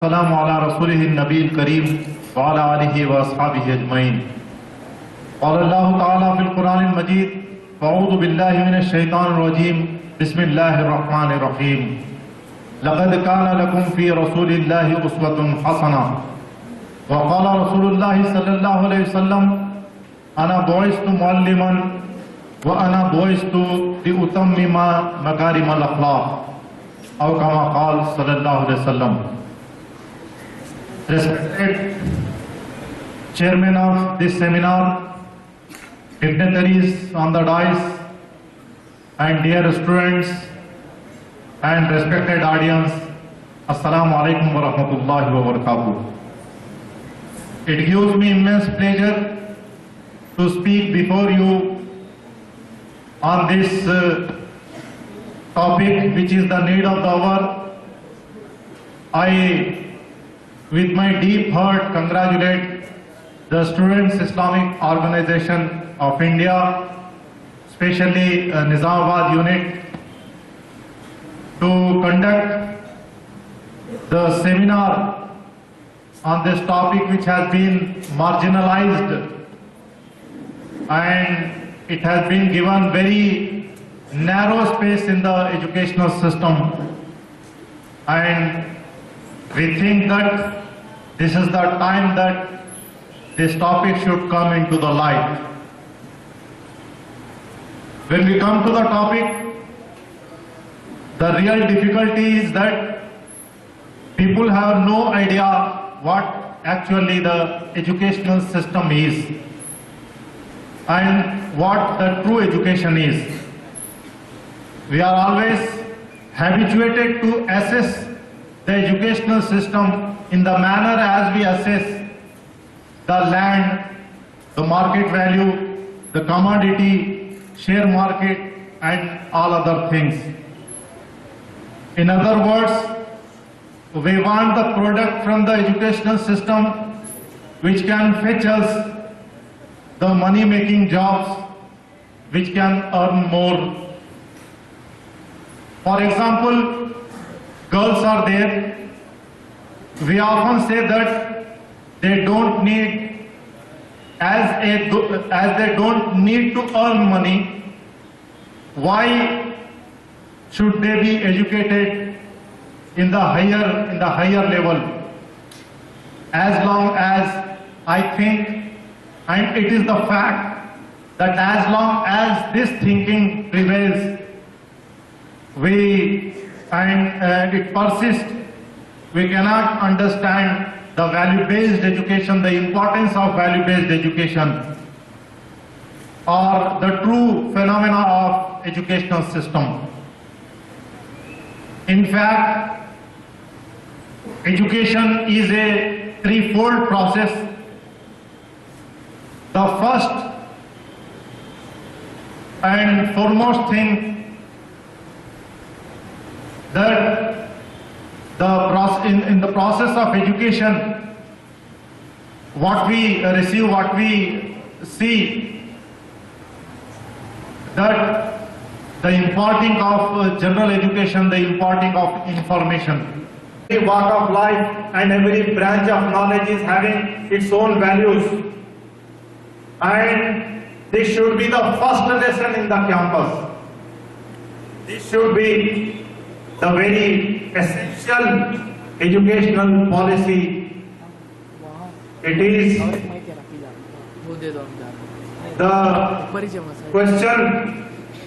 सलाम अला रसूलिहि नबील करीम व अला आलिहि व अस्हाबिहि अजमईन। क़ाल अल्लाहु तआला फ़िल क़ुरानिल मजीद अऊज़ु बिल्लाहि मिनश शैतानिर रजीम बिस्मिल्लाहिर रहमानिर रहीम। लक़द कान लकुम फ़ी रसूलिल्लाहि उस्वतुन हसना व क़ाल रसूलुल्लाहि सल्लल्लाहु अलैहि वसल्लम अना बुइस्तु मुअल्लिमन व अना बुइस्तु लिउतम्मिमा मकारिमल अख़लाक़ औ कमा क़ाल सल्लल्लाहु अलैहि वसल्लम। Respected chairman of this seminar, dignitaries on the dais, and dear students and respected audience, Assalamu alaikum wa rahmatullahi wa barakatuh. It gives me immense pleasure to speak before you on this topic, which is the need of the hour. I, with my deep heart, congratulate the Students Islamic Organization of India, especially Nizamabad unit, to conduct the seminar on this topic, which has been marginalized and it has been given very narrow space in the educational system, and we think that this is the time that this topic should come into the light. When we come to the topic, the real difficulty is that people have no idea what actually the educational system is and what the true education is. We are always habituated to assess the educational system in the manner as we assess the land, the market value, the commodity, share market, and all other things. In other words, we want the product from the educational system which can fetch us the money-making jobs, which can earn more. For example, girls are there. We often say that they don't need, as they don't need to earn money, why should they be educated in the higher level? As long as I think, and it is the fact, that as long as this thinking prevails, it persists, we cannot understand the value-based education, the importance of value-based education, or the true phenomena of educational system. In fact, education is a threefold process. The first and foremost thing, that in the process of education, what we receive, what we see, that the imparting of general education, the imparting of information. Every walk of life and every branch of knowledge is having its own values, and this should be the first lesson in the campus. This should be the very essential educational policy. It is the question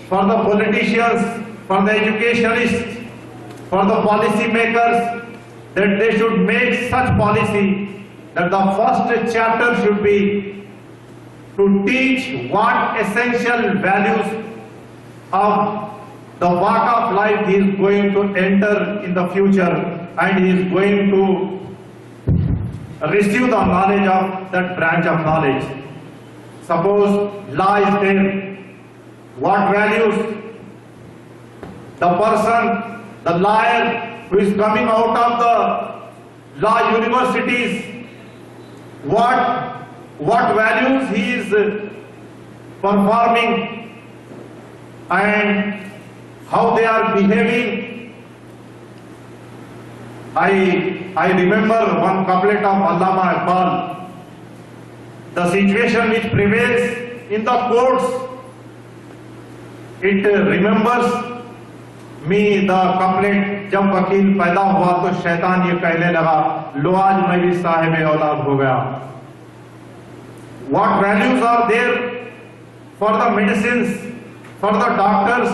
for the politicians, for the educationists, for the policy makers, that they should make such policy that the first chapter should be to teach what essential values of the walk of life he is going to enter in the future, and he is going to receive the knowledge of that branch of knowledge. Suppose law is there, what values the person, the lawyer who is coming out of the law universities, what values he is performing and how they are behaving, I remember one couplet of Allama Iqbal. The situation which prevails in the courts, it remembers me the couplet, जब वकील पैदा हुआ तो शैतान ये कहने लगा, लो आज मैं भी साहिब औलाद हो गया. What values are there for the medicines, for the doctors?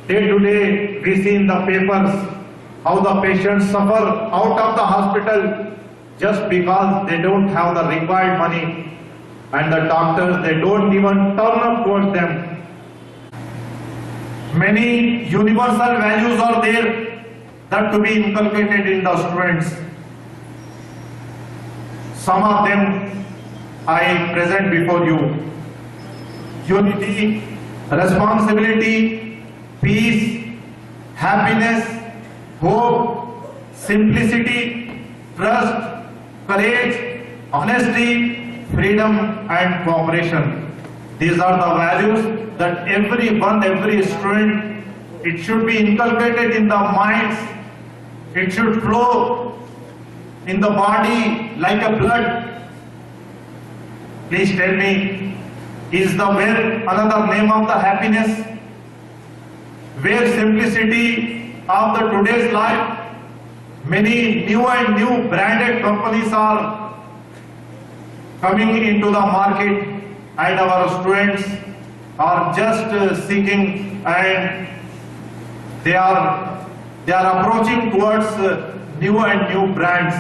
Day to day we see in the papers how the patients suffer out of the hospital just because they don't have the required money, and the doctors, they don't even turn up towards them. Many universal values are there that to be inculcated in the students. Some of them I present before you. Unity, responsibility, peace, happiness, hope, simplicity, trust, courage, honesty, freedom and cooperation. These are the values that every student, it should be inculcated in the minds. It should flow in the body like a blood. Please tell me, is the where another name of the happiness? Where simplicity of the today's life? Many new and new branded companies are coming into the market, and our students are just seeking, and they are approaching towards new and new brands.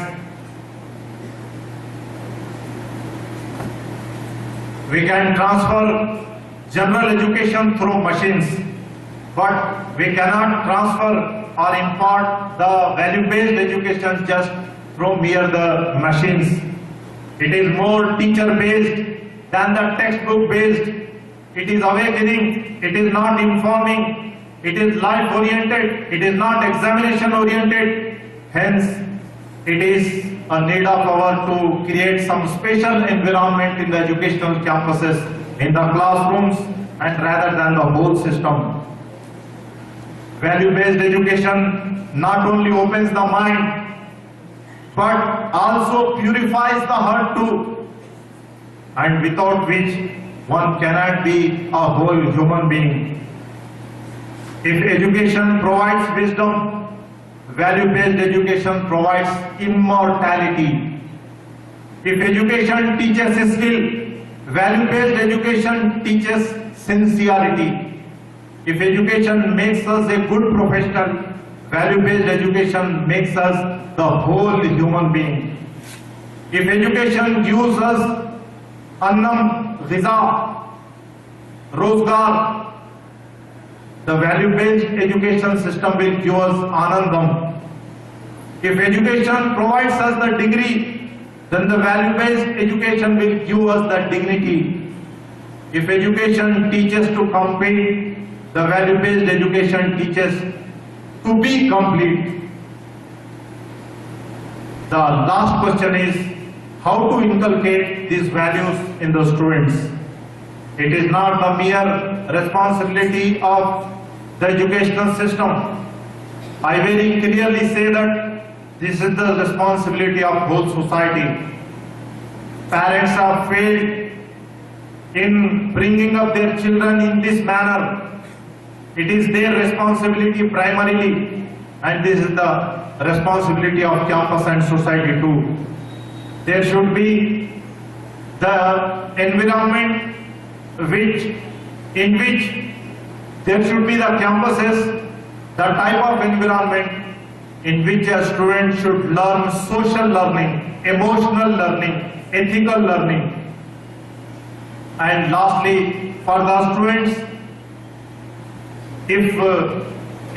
We can transfer general education through machines, but we cannot transfer or impart the value-based education just through mere the machines. It is more teacher-based than the textbook-based. It is awakening, it is not informing, it is life-oriented, it is not examination-oriented. Hence, it is a need of ours to create some special environment in the educational campuses, in the classrooms, and rather than the whole system. Value-based education not only opens the mind, but also purifies the heart too, and without which one cannot be a whole human being. If education provides wisdom, value-based education provides immortality. If education teaches skill, value-based education teaches sincerity. If education makes us a good professional, value-based education makes us the whole human being. If education gives us annam, ghiza, rozgar, the value-based education system will give us anandam. If education provides us the degree, then the value-based education will give us the dignity. If education teaches to compete, the value-based education teaches to be complete. The last question is how to inculcate these values in the students. It is not the mere responsibility of the educational system. I very clearly say that this is the responsibility of whole society. Parents have failed in bringing up their children in this manner. It is their responsibility primarily, and this is the responsibility of campus and society too. There should be the environment in which there should be the campuses, the type of environment in which a student should learn social learning, emotional learning, ethical learning. And lastly, for the students, if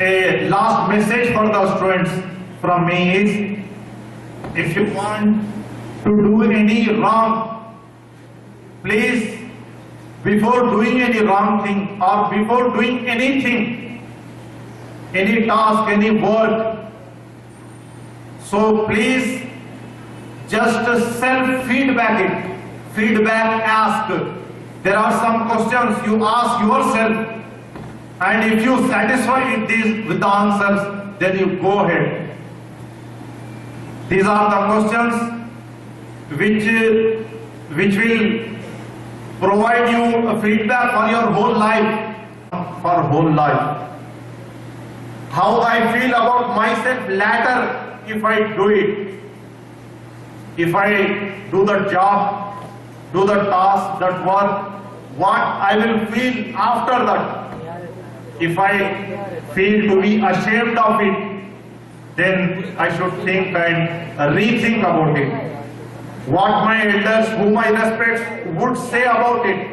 a last message for the students from me is, if you want to do any wrong, please, before doing any wrong thing or before doing anything, any task, any work, so please just self-feedback it. Feedback, ask. There are some questions you ask yourself, and if you satisfy with the answers, then you go ahead. These are the questions which will provide you a feedback for your whole life, How I feel about myself later if I do it. If I do the job, do the task, that work, what I will feel after that. If I feel to be ashamed of it, then I should think and rethink about it. What my elders, whom I respect, would say about it.